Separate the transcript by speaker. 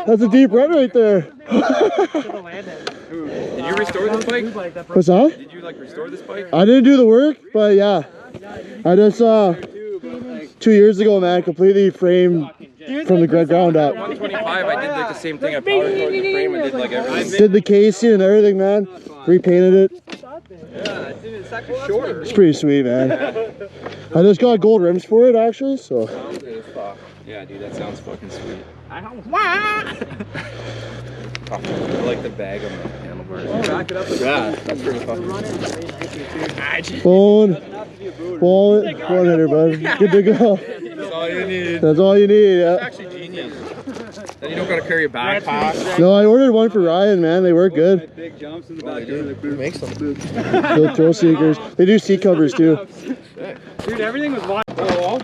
Speaker 1: That's a deep run right there.
Speaker 2: Did you restore this bike?
Speaker 1: What's that?
Speaker 2: Did you like restore this bike?
Speaker 1: I didn't do the work, but yeah. I just 2 years ago, man, completely framed from the ground up.
Speaker 2: 125, I did like the same thing. I power coated the frame and did like everything.
Speaker 1: Did the casing and everything, man. Repainted it.
Speaker 2: Yeah, dude, it's actually shorter.
Speaker 1: It's pretty sweet, man. I just got gold rims for it, actually, so.
Speaker 2: Sounds good as fuck. Yeah, dude, that sounds fucking sweet. I like the bag on the handlebars. Back it up. Yeah, that's pretty fucking
Speaker 1: Bone, wallet, one hitter, bud. Good to go.
Speaker 2: That's all you need.
Speaker 1: That's all you need, yeah.
Speaker 2: It's actually genius. Then you don't gotta carry a backpack.
Speaker 1: No, I ordered one for Ryan, man. They work good.
Speaker 3: Big jumps in the back. Who
Speaker 2: makes them?
Speaker 1: Good thrill seekers. They do seat covers too.
Speaker 3: Dude, everything was wide.
Speaker 2: Oh.